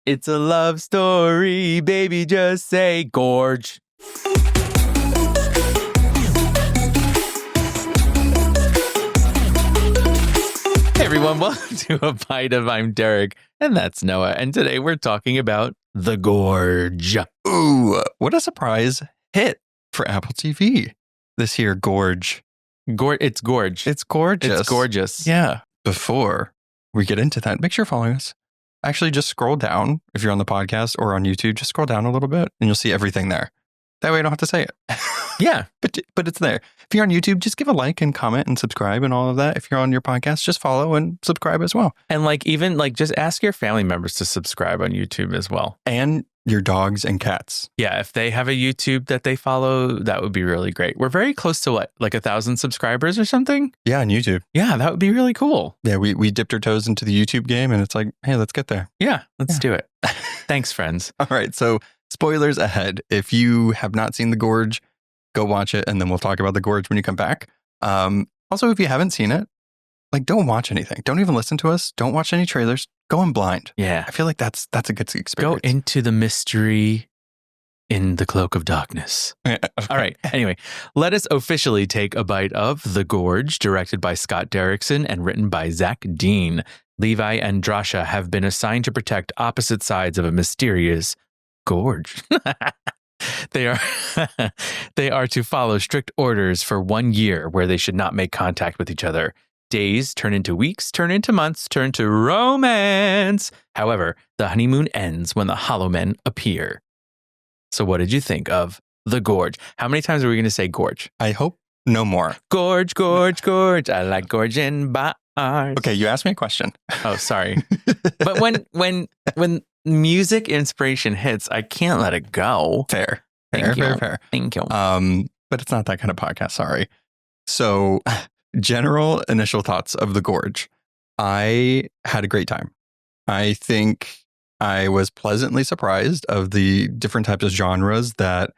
It's a love story, baby, just say Gorge. Hey everyone, welcome to A Bite of I'm Derek, and that's Noah, and today we're talking about The Gorge. Ooh, what a surprise hit for Apple TV this here, Gorge. It's Gorge. It's gorgeous. It's gorgeous. Yeah. Before we get into that, make sure you're following us. Actually, just scroll down if you're on the podcast or on YouTube. Just scroll down a little bit and you'll see everything there. That way you don't have to say it. Yeah. But it's there. If you're on YouTube, just give a like and comment and subscribe and all of that. If you're on your podcast, just follow and subscribe as well. And just ask your family members to subscribe on YouTube as well. And your dogs and cats. Yeah, if they have a YouTube that they follow, that would be really great. We're very close to 1,000 subscribers or something? Yeah, on YouTube. Yeah, that would be really cool. Yeah, we dipped our toes into the YouTube game and it's like, hey, let's get there. Yeah, let's do it. Thanks, friends. All right, so spoilers ahead. If you have not seen The Gorge, go watch it and then we'll talk about The Gorge when you come back. Also, if you haven't seen it, don't watch anything. Don't even listen to us. Don't watch any trailers. Go in blind. Yeah. I feel like that's a good experience. Go into the mystery in the cloak of darkness. Yeah, okay. All right. Anyway, let us officially take a bite of The Gorge, directed by Scott Derrickson and written by Zach Dean. Levi and Drasha have been assigned to protect opposite sides of a mysterious gorge. They are to follow strict orders for 1 year where they should not make contact with each other. Days turn into weeks, turn into months, turn to romance. However, the honeymoon ends when the hollow men appear. So what did you think of The Gorge? How many times are we going to say gorge? I hope no more. Gorge, gorge, gorge. I like gorging bars. Okay, you asked me a question. Oh, sorry. But when music inspiration hits, I can't let it go. Fair. Thank you. Thank you. But it's not that kind of podcast. Sorry. So, general initial thoughts of The Gorge. I had a great time. I think I was pleasantly surprised of the different types of genres that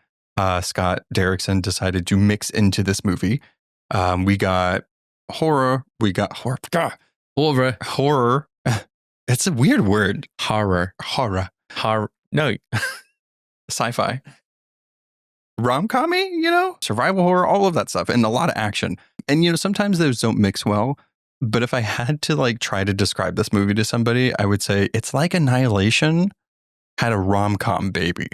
Scott Derrickson decided to mix into this movie. We got horror. We got horror. It's a weird word. Horror. No. Sci-fi. Rom-com-y, survival horror, all of that stuff, and a lot of action. And, sometimes those don't mix well. But if I had to try to describe this movie to somebody, I would say it's like Annihilation had a rom-com baby.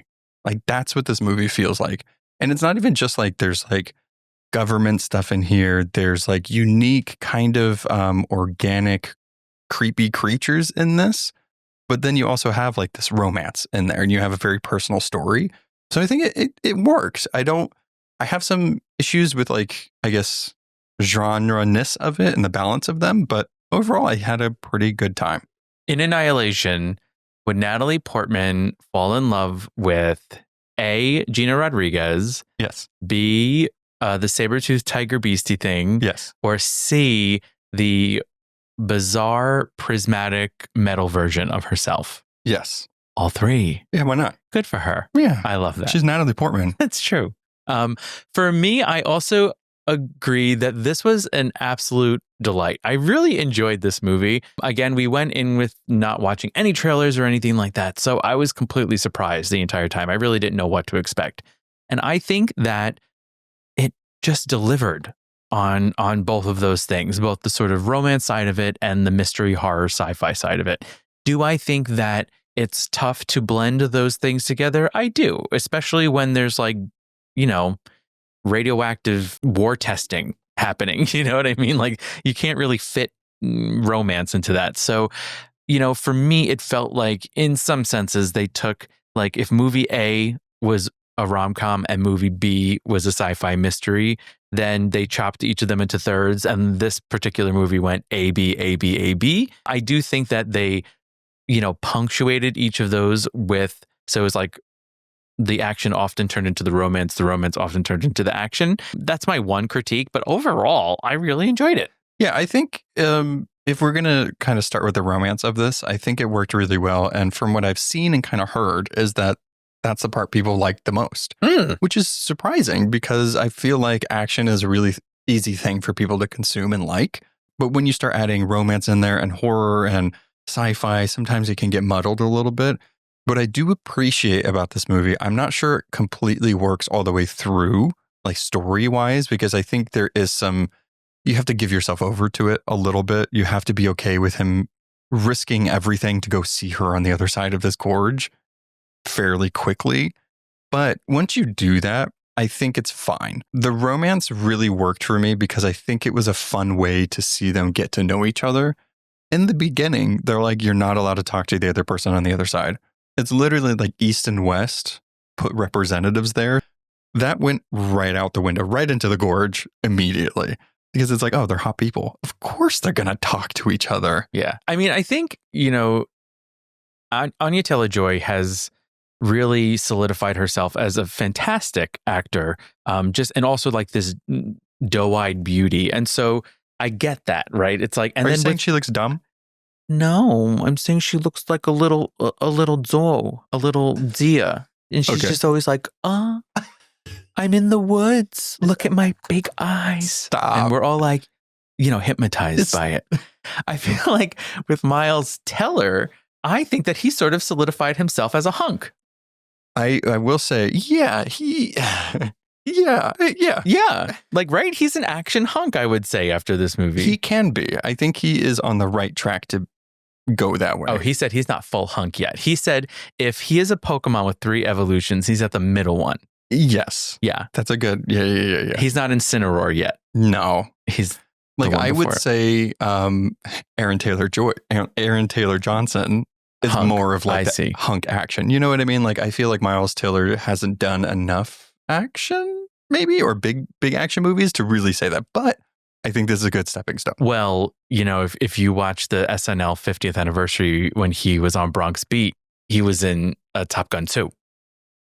That's what this movie feels like. And it's not even just there's government stuff in here. There's unique kind of organic, creepy creatures in this. But then you also have this romance in there and you have a very personal story. So I think it works. I have some issues with I guess, genre-ness of it and the balance of them. But overall, I had a pretty good time. In Annihilation, would Natalie Portman fall in love with A, Gina Rodriguez? Yes. B, the saber-toothed tiger beastie thing? Yes. Or C, the bizarre prismatic metal version of herself? Yes. All three. Yeah, why not? Good for her. Yeah. I love that. She's Natalie Portman. That's true. For me, I also agree that this was an absolute delight. I really enjoyed this movie. Again, we went in with not watching any trailers or anything like that. So I was completely surprised the entire time. I really didn't know what to expect. And I think that it just delivered on both of those things, both the sort of romance side of it and the mystery horror sci-fi side of it. Do I think that it's tough to blend those things together? I do, especially when there's radioactive war testing happening. You know what I mean? You can't really fit romance into that. So, for me, it felt like in some senses they took if movie A was a rom-com and movie B was a sci-fi mystery, then they chopped each of them into thirds. And this particular movie went A, B, A, B, A, B. I do think that they, punctuated each of those with, so it was the action often turned into the romance often turned into the action. That's my one critique, but overall, I really enjoyed it. Yeah, I think if we're going to kind of start with the romance of this, I think it worked really well. And from what I've seen and kind of heard is that that's the part people like the most, which is surprising because I feel like action is a really easy thing for people to consume and like. But when you start adding romance in there and horror and sci-fi, sometimes it can get muddled a little bit. What I do appreciate about this movie, I'm not sure it completely works all the way through, like story-wise, because I think there is some, you have to give yourself over to it a little bit. You have to be okay with him risking everything to go see her on the other side of this gorge fairly quickly. But once you do that, I think it's fine. The romance really worked for me because I think it was a fun way to see them get to know each other. In the beginning, they're like, you're not allowed to talk to the other person on the other side. It's literally like East and West put representatives there. That went right out the window, right into the gorge immediately. Because it's like, oh, they're hot people. Of course they're going to talk to each other. Yeah. I mean, I think, Anya Taylor-Joy has really solidified herself as a fantastic actor, and also like this doe-eyed beauty. And so I get that, right? It's like, and Are then you saying she looks dumb? No, I'm saying she looks like a little doe, a little deer. And she's just always like, I'm in the woods. Look at my big eyes. Stop. And we're all like, hypnotized by it. I feel like with Miles Teller, I think that he sort of solidified himself as a hunk. I will say, yeah. Like, right? He's an action hunk, I would say, after this movie. He can be. I think he is on the right track to go that way. Oh, he said he's not full hunk yet. He said if he is a Pokemon with 3 evolutions, he's at the middle one. Yes. Yeah. That's a good, yeah. He's not Incineroar yet. No. He's like, I would say Aaron Taylor Johnson is more of like the hunk action. You know what I mean? Like, I feel like Miles Teller hasn't done enough action, maybe, or big action movies to really say that. But I think this is a good stepping stone. Well, if you watch the SNL 50th anniversary when he was on Bronx Beat, he was in Top Gun 2.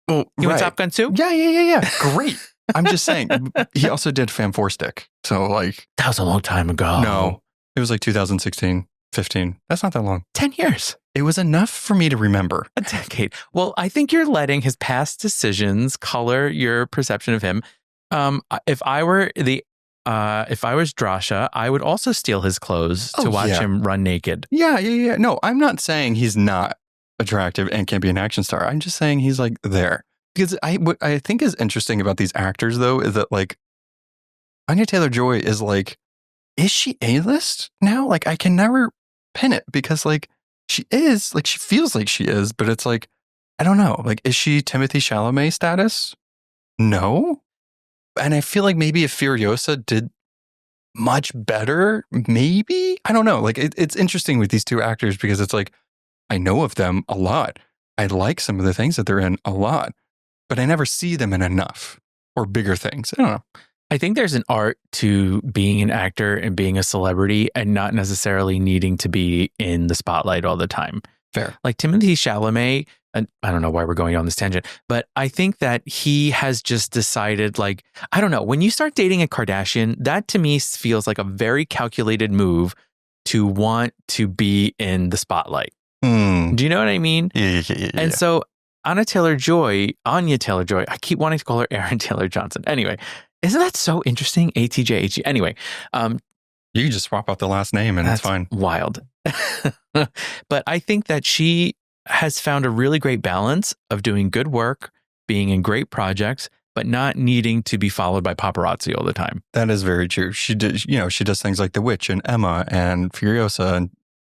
Oh, you went Top Gun 2? Yeah. Great. I'm just saying, he also did Fan 4 Stick. So like... That was a long time ago. No, it was like 2016, 15. That's not that long. 10 years. It was enough for me to remember. A decade. Well, I think you're letting his past decisions color your perception of him. If I was Drasha, I would also steal his clothes to watch him run naked. Yeah. No, I'm not saying he's not attractive and can't be an action star. I'm just saying he's like there. Because what I think is interesting about these actors, though, is that like Anya Taylor-Joy is like, is she A-list now? Like, I can never pin it because like she is, like she feels like she is, but it's like, I don't know. Like, is she Timothée Chalamet status? No. And I feel like maybe if Furiosa did much better, maybe, I don't know. Like it's interesting with these two actors because it's like, I know of them a lot. I like some of the things that they're in a lot, but I never see them in enough or bigger things. I don't know. I think there's an art to being an actor and being a celebrity and not necessarily needing to be in the spotlight all the time. Fair. Like Timothée Chalamet, and I don't know why we're going on this tangent, but I think that he has just decided, like, I don't know, when you start dating a Kardashian, that to me feels like a very calculated move to want to be in the spotlight. Do you know what I mean? Yeah. And so Anya Taylor-Joy, I keep wanting to call her Aaron Taylor-Johnson. Anyway, isn't that so interesting? ATJ. Anyway. You can just swap out the last name and it's fine. Wild. But I think that she has found a really great balance of doing good work, being in great projects, but not needing to be followed by paparazzi all the time. That is very true. She did, she does things like The Witch and Emma and Furiosa and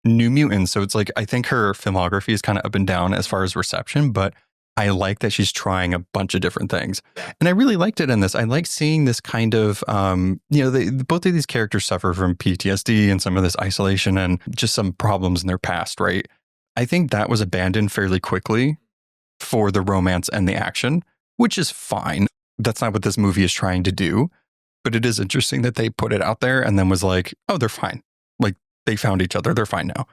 New Mutants. So it's like, I think her filmography is kind of up and down as far as reception, but I like that she's trying a bunch of different things. And I really liked it in this. I like seeing this kind of, both of these characters suffer from PTSD and some of this isolation and just some problems in their past, right? I think that was abandoned fairly quickly for the romance and the action, which is fine. That's not what this movie is trying to do. But it is interesting that they put it out there and then was like, oh, they're fine. Like they found each other. They're fine now.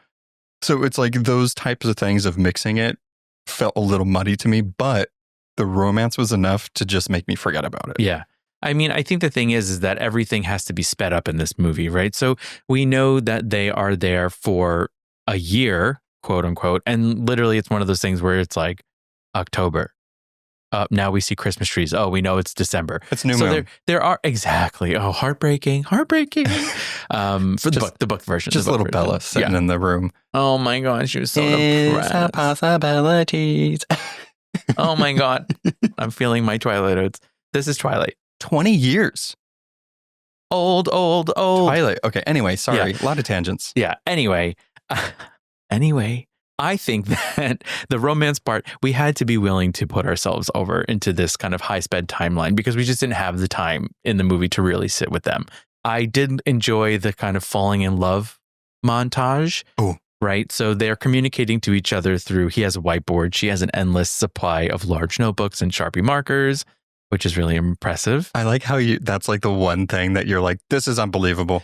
So it's like those types of things of mixing it felt a little muddy to me, but the romance was enough to just make me forget about it. Yeah. I mean, I think the thing is that everything has to be sped up in this movie, right? So we know that they are there for a year, quote unquote. And literally it's one of those things where it's like October, now we see Christmas trees. Oh, we know it's December. It's new so moon. there are exactly. Oh, heartbreaking. For the book version. Just little version. Bella sitting in the room. Oh my God, she was so It's depressed. possibilities. Oh my God, I'm feeling my Twilight oats. This is Twilight. 20 years. Old. Twilight. Okay. Anyway, sorry. A lot of tangents. Yeah. Anyway, I think that the romance part, we had to be willing to put ourselves over into this kind of high-sped timeline because we just didn't have the time in the movie to really sit with them. I did enjoy the kind of falling in love montage. Oh. Right. So they're communicating to each other through, he has a whiteboard. She has an endless supply of large notebooks and Sharpie markers, which is really impressive. I like how that's like the one thing that you're like, this is unbelievable.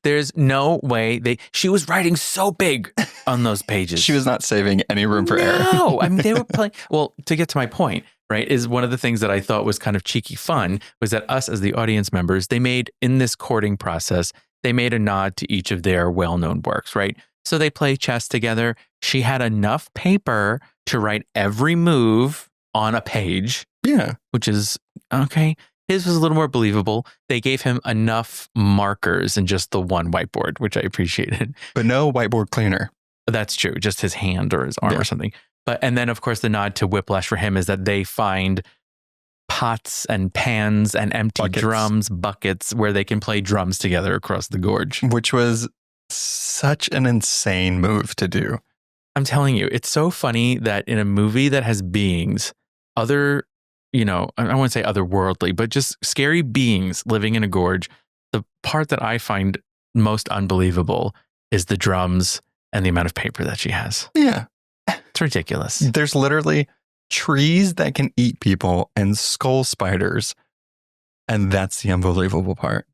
There's no way she was writing so big on those pages. She was not saving any room for error. No, I mean, they were playing. Well, to get to my point, right, is one of the things that I thought was kind of cheeky fun was that us as the audience members, they made in this courting process, they made a nod to each of their well-known works, right? So they play chess together. She had enough paper to write every move on a page. Yeah. Which is okay. His was a little more believable. They gave him enough markers and just the one whiteboard, which I appreciated. But no whiteboard cleaner. That's true. Just his hand or his arm or something. And then, of course, the nod to Whiplash for him is that they find pots and pans and empty drums, buckets where they can play drums together across the gorge. Which was such an insane move to do. I'm telling you, it's so funny that in a movie that has beings, other, I wouldn't say otherworldly, but just scary beings living in a gorge, the part that I find most unbelievable is the drums and the amount of paper that she has. Yeah. It's ridiculous. There's literally trees that can eat people and skull spiders. And that's the unbelievable part.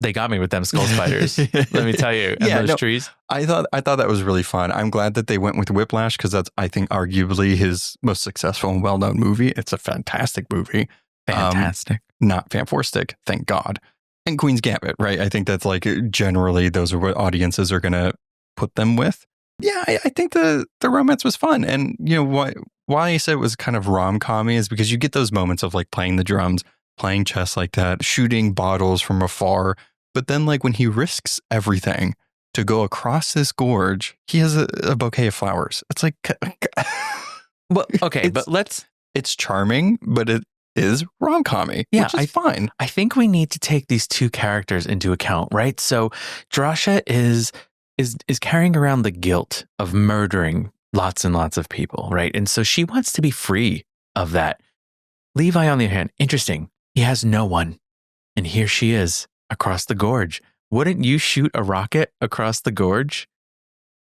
They got me with them skull spiders. Let me tell you. And those trees. I thought that was really fun. I'm glad that they went with Whiplash because that's, I think, arguably his most successful and well-known movie. It's a fantastic movie. Fantastic. Not Fanforstic, thank God. And Queen's Gambit, right? I think that's like generally those are what audiences are going to put them with. Yeah, I think the romance was fun. And why I said it was kind of rom-com-y is because you get those moments of like playing the drums, playing chess like that, shooting bottles from afar. But then like when he risks everything to go across this gorge, he has a bouquet of flowers. It's like, well, okay, it's charming, but it is rom-com-y, which is fine. I think we need to take these two characters into account, right? So Drasha is carrying around the guilt of murdering lots and lots of people, right? And so she wants to be free of that. Levi, on the other hand, interesting. He has no one. And here she is across the gorge. Wouldn't you shoot a rocket across the gorge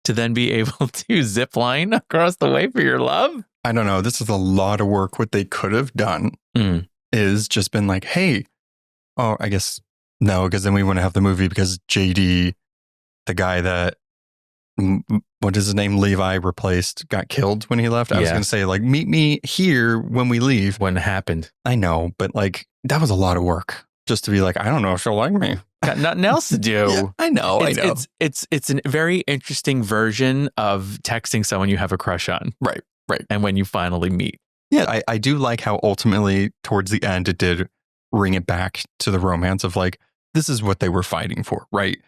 to then be able to zip line across the way for your love? I don't know. This is a lot of work. What they could have done is just been like, hey, I guess no, because then we wouldn't have the movie because JD, the guy that, what is his name, Levi replaced, got killed when he left. I was going to say, like, meet me here when we leave. When it happened. I know, but like, that was a lot of work just to be like, I don't know if she'll like me. Got nothing else to do. Yeah, I know. It's a very interesting version of texting someone you have a crush on. Right. And when you finally meet. Yeah, I do like how ultimately towards the end it did bring it back to the romance of like, this is what they were fighting for, right?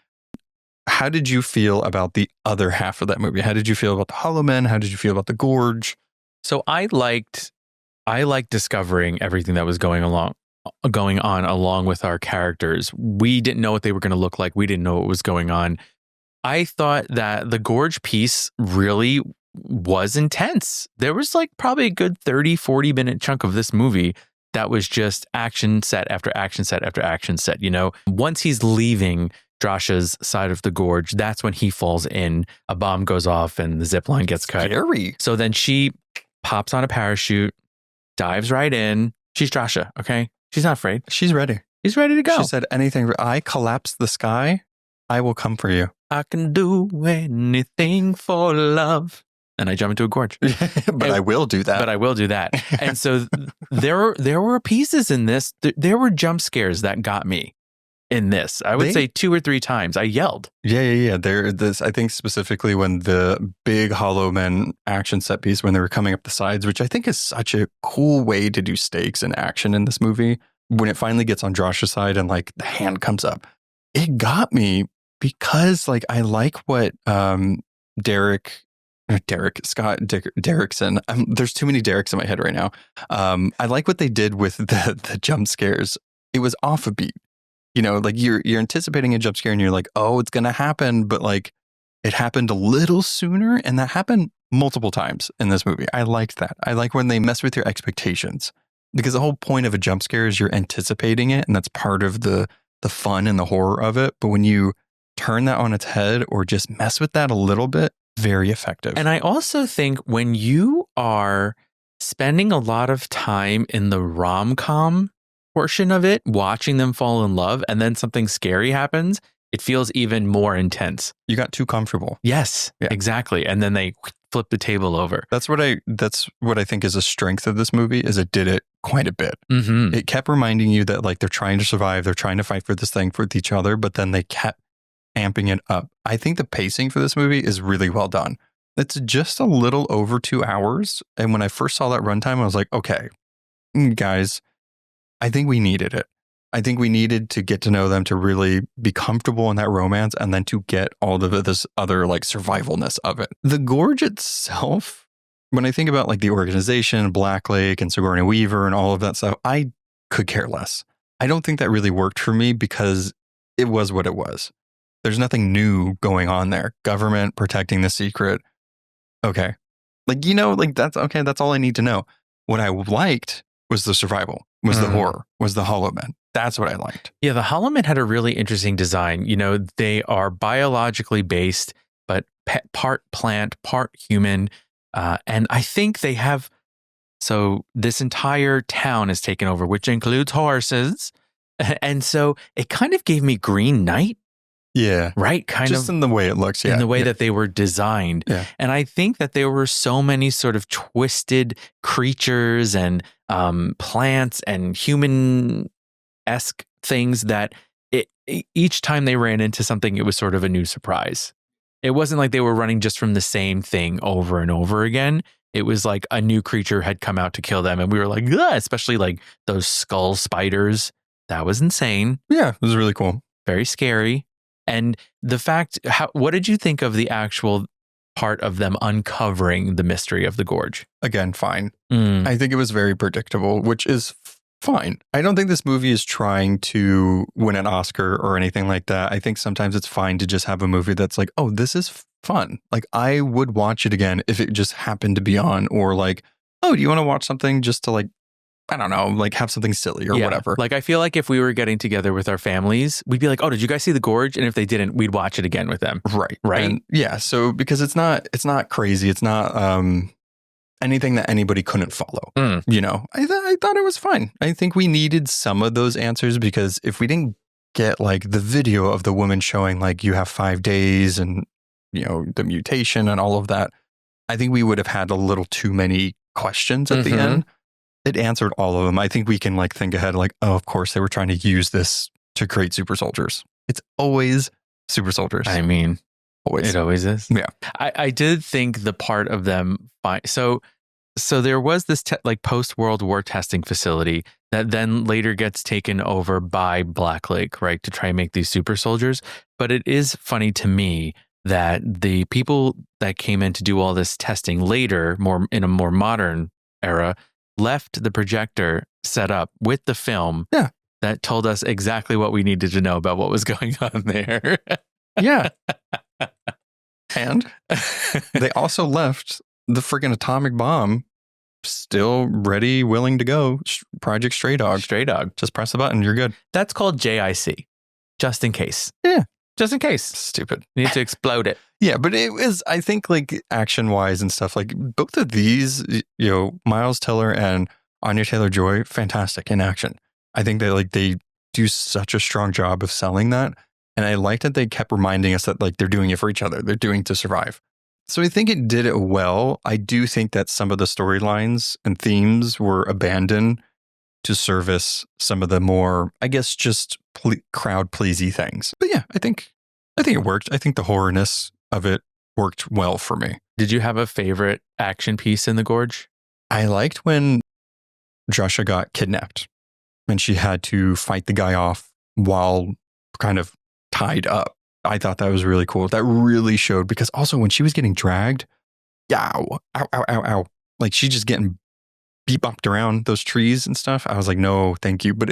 How did you feel about the other half of that movie? How did you feel about the Hollow Men? How did you feel about the Gorge? So I liked discovering everything that was going on along with our characters. We didn't know what they were going to look like. We didn't know what was going on. I thought that the Gorge piece really was intense. There was like probably a good 30-40 minute chunk of this movie that was just action set after action set after action set. Once he's leaving Drasha's side of the gorge, that's when he falls in. A bomb goes off and the zip line gets cut. Scary. So then she pops on a parachute, dives right in. She's Drasha, okay? She's not afraid. She's ready. She's ready to go. She said, anything, I collapse the sky, I will come for you. I can do anything for love. And I jump into a gorge. I will do that. And so there were pieces in this. There were jump scares that got me. in this. I would say 2 or 3 times. I yelled. Yeah. I think specifically when the big Hollow Men action set piece, when they were coming up the sides, which I think is such a cool way to do stakes and action in this movie. When it finally gets on Josh's side and like the hand comes up, it got me because like I like what Derrickson. There's too many Derricks in my head right now. I like what they did with the jump scares. It was off a beat. You know, like you're anticipating a jump scare and you're like, oh, it's gonna happen, but like it happened a little sooner, and that happened multiple times in this movie. I liked that. I like when they mess with your expectations, because the whole point of a jump scare is you're anticipating it, and that's part of the fun and the horror of it. But when you turn that on its head or just mess with that a little bit, very effective. And I also think when you are spending a lot of time in the rom-com portion of it, watching them fall in love, and then something scary happens, it feels even more intense. You got too comfortable. Yes, exactly. And then they flip the table over. That's what I think is a strength of this movie, is it did it quite a bit. Mm-hmm. It kept reminding you that like they're trying to survive, they're trying to fight for this thing with each other, but then they kept amping it up. I think the pacing for this movie is really well done. It's just a little over 2 hours. And when I first saw that runtime, I was like, okay, guys, I think we needed it. I think we needed to get to know them, to really be comfortable in that romance, and then to get all of this other like survivalness of it. The Gorge itself, when I think about like the organization, Black Lake and Sigourney Weaver and all of that stuff, I could care less. I don't think that really worked for me because it was what it was. There's nothing new going on there. Government protecting the secret. Okay. Like, you know, like that's okay. That's all I need to know. What I liked was the survival, was the horror, was the Hollow Men. That's what I liked. Yeah, the Hollow Men had a really interesting design. You know, they are biologically based, but part plant, part human. And I think they have, so this entire town is taken over, which includes horses. And so it kind of gave me Green Knight. Yeah. Right? Just in the way it looks. Yeah. In the way that they were designed. Yeah. And I think that there were so many sort of twisted creatures and plants and human-esque things that each time they ran into something, it was sort of a new surprise. It wasn't like they were running just from the same thing over and over again. It was like a new creature had come out to kill them. And we were like, ugh, especially like those skull spiders. That was insane. Yeah, it was really cool. Very scary. And the fact, what did you think of the actual part of them uncovering the mystery of the Gorge? Again, fine. I think it was very predictable, which is fine. I don't think this movie is trying to win an Oscar or anything like that. I think sometimes it's fine to just have a movie that's like, oh, this is fun. Like, I would watch it again if it just happened to be on, or like, oh, do you want to watch something just to like, I don't know, like have something silly or whatever. Like, I feel like if we were getting together with our families, we'd be like, oh, did you guys see The Gorge? And if they didn't, we'd watch it again with them. Right. Right. And yeah. So because it's not crazy. It's not anything that anybody couldn't follow. You know, I thought it was fine. I think we needed some of those answers, because if we didn't get like the video of the woman showing like you have 5 days and, you know, the mutation and all of that, I think we would have had a little too many questions at the end. It answered all of them. I think we can like think ahead, like, oh, of course they were trying to use this to create super soldiers. It's always super soldiers. I mean, always. It always is. Yeah. I did think the part of them, so there was this like post-World War testing facility that then later gets taken over by Black Lake, right, to try and make these super soldiers. But it is funny to me that the people that came in to do all this testing later, more in a more modern era, left the projector set up with the film that told us exactly what we needed to know about what was going on there. Yeah. And they also left the freaking atomic bomb still ready, willing to go. Project Stray Dog. Stray Dog. Just press the button. You're good. That's called JIC. Just in case. Yeah. Just in case. Stupid. You need to explode it. Yeah, but it was, I think, like action wise and stuff, like both of these, you know, Miles Teller and Anya Taylor-Joy, fantastic in action. I think they do such a strong job of selling that. And I like that they kept reminding us that like they're doing it for each other. They're doing it to survive. So I think it did it well. I do think that some of the storylines and themes were abandoned to service some of the more, I guess, just crowd pleasy things. But yeah, I think it worked. I think the horrorness of it worked well for me. Did you have a favorite action piece in The Gorge? I liked when Joshua got kidnapped and she had to fight the guy off while kind of tied up. I thought that was really cool. That really showed, because also when she was getting dragged, ow, ow, ow, ow, ow. Like she just getting bopped around those trees and stuff. I was like, no, thank you. But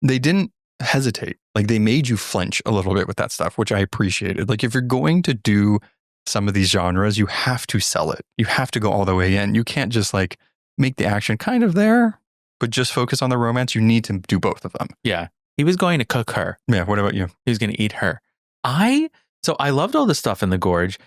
they didn't hesitate. Like they made you flinch a little bit with that stuff, which I appreciated. Like if you're going to do some of these genres, you have to sell it. You have to go all the way in. You can't just like make the action kind of there, but just focus on the romance. You need to do both of them. Yeah. He was going to cook her. Yeah. What about you? He was going to eat her. So I loved all the stuff in The Gorge.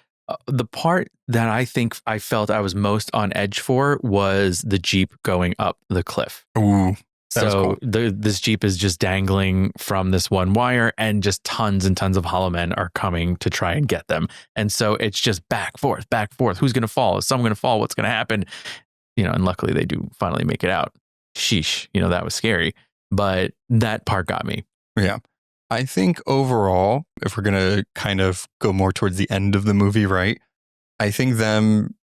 The part that I think I felt I was most on edge for was the Jeep going up the cliff. Ooh. So cool. This Jeep is just dangling from this one wire, and just tons and tons of hollow men are coming to try and get them. And so it's just back, forth. Who's going to fall? Is someone going to fall? What's going to happen? And luckily they do finally make it out. Sheesh. That was scary. But that part got me. Yeah. I think overall, if we're going to kind of go more towards the end of the movie, right? I think them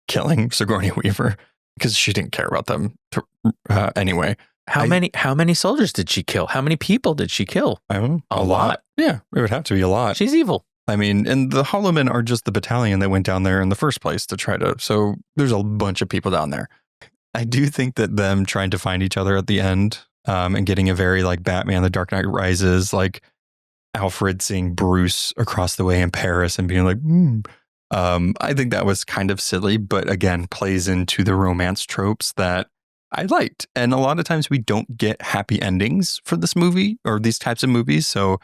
killing Sigourney Weaver, because she didn't care about them anyway. How many soldiers did she kill? How many people did she kill? I don't know. A lot. Yeah, it would have to be a lot. She's evil. I mean, and the Hollow Men are just the battalion that went down there in the first place to try to. So there's a bunch of people down there. I do think that them trying to find each other at the end, and getting a very like Batman, The Dark Knight Rises, like Alfred seeing Bruce across the way in Paris and being like, I think that was kind of silly, but again, plays into the romance tropes that I liked. And a lot of times we don't get happy endings for this movie or these types of movies. So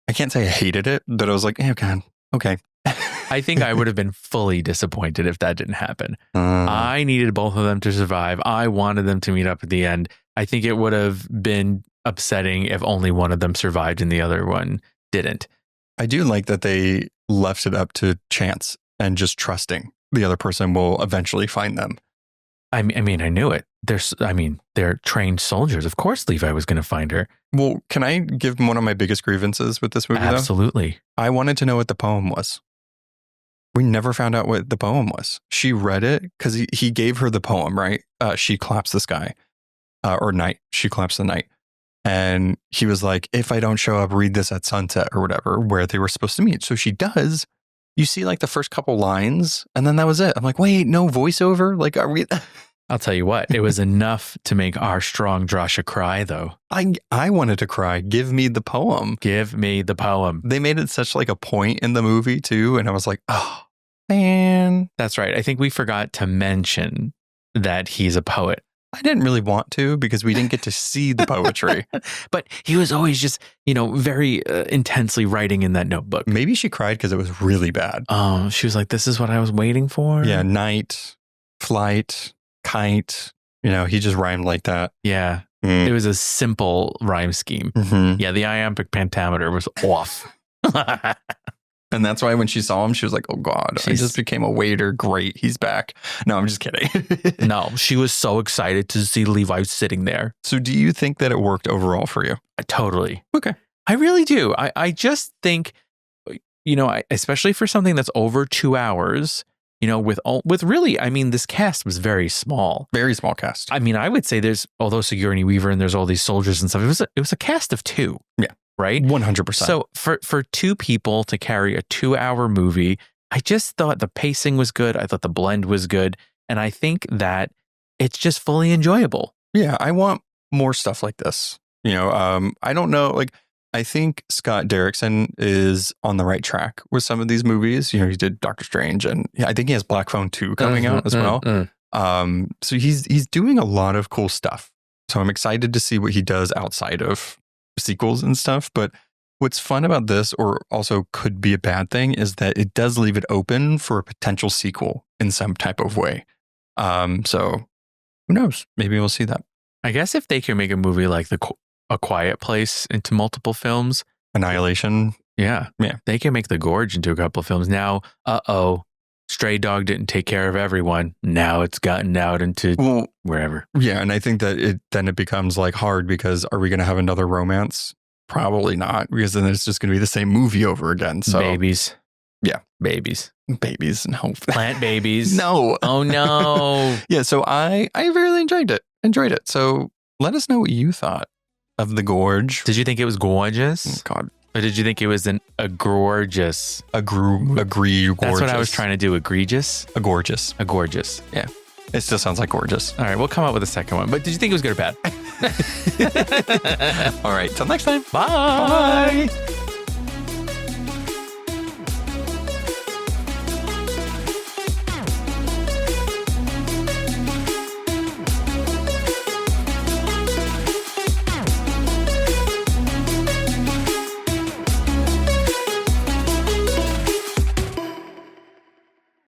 I can't say I hated it, but I was like, oh God, okay. I think I would have been fully disappointed if that didn't happen. I needed both of them to survive. I wanted them to meet up at the end. I think it would have been upsetting if only one of them survived and the other one didn't. I do like that they left it up to chance and just trusting the other person will eventually find them. I mean, I knew it. They're trained soldiers. Of course, Levi was going to find her. Well, can I give one of my biggest grievances with this movie? Absolutely. Though? I wanted to know what the poem was. We never found out what the poem was. She read it because he gave her the poem, right? She claps the sky, or night. She claps the night. And he was like, if I don't show up, read this at sunset or whatever, where they were supposed to meet. So she does. You see like the first couple lines and then that was it. I'm like, wait, no voiceover? Like, are we... I'll tell you what, it was enough to make our strong Joshua cry, though. I wanted to cry. Give me the poem. Give me the poem. They made it such like a point in the movie, too. And I was like, oh, man. That's right. I think we forgot to mention that he's a poet. I didn't really want to because we didn't get to see the poetry. But he was always just, very intensely writing in that notebook. Maybe she cried because it was really bad. Oh, she was like, this is what I was waiting for. Yeah, night, flight, kite. He just rhymed like that. Yeah. It was a simple rhyme scheme. Mm-hmm. Yeah, the iambic pentameter was off. And that's why when she saw him, she was like, oh God, I just became a waiter. Great. He's back. No, I'm just kidding. No, she was so excited to see Levi sitting there. So do you think that it worked overall for you? Totally. Okay. I really do. I just think, especially for something that's over 2 hours, with really, this cast was very small. Very small cast. I would say although Sigourney Weaver and there's all these soldiers and stuff, it was a cast of 2. Yeah. Right? 100%. So for 2 people to carry a 2-hour movie, I just thought the pacing was good. I thought the blend was good. And I think that it's just fully enjoyable. Yeah. I want more stuff like this. I don't know. Like, I think Scott Derrickson is on the right track with some of these movies. He did Doctor Strange and I think he has Black Phone 2 coming out as well. So he's doing a lot of cool stuff. So I'm excited to see what he does outside of sequels and stuff. But what's fun about this, or also could be a bad thing, is that it does leave it open for a potential sequel in some type of way. So who knows? Maybe we'll see that. I guess if they can make a movie like A Quiet Place into multiple films. Annihilation. Yeah. They can make The Gorge into a couple of films. Now, Stray dog didn't take care of everyone. Now it's gotten out into wherever. Yeah, and I think that it becomes like hard because are we going to have another romance? Probably not, because then it's just going to be the same movie over again. So babies. Yeah. Babies. No. Plant babies. No. Oh no. Yeah, so I really enjoyed it. So let us know what you thought of The Gorge. Did you think it was gorgeous? Oh, God. Or did you think it was a gorgeous? Agree. Gorgeous. That's what I was trying to do. Egregious? A gorgeous. A gorgeous. Yeah. It still sounds like gorgeous. All right, we'll come up with a second one. But did you think it was good or bad? All right, till next time. Bye. Bye.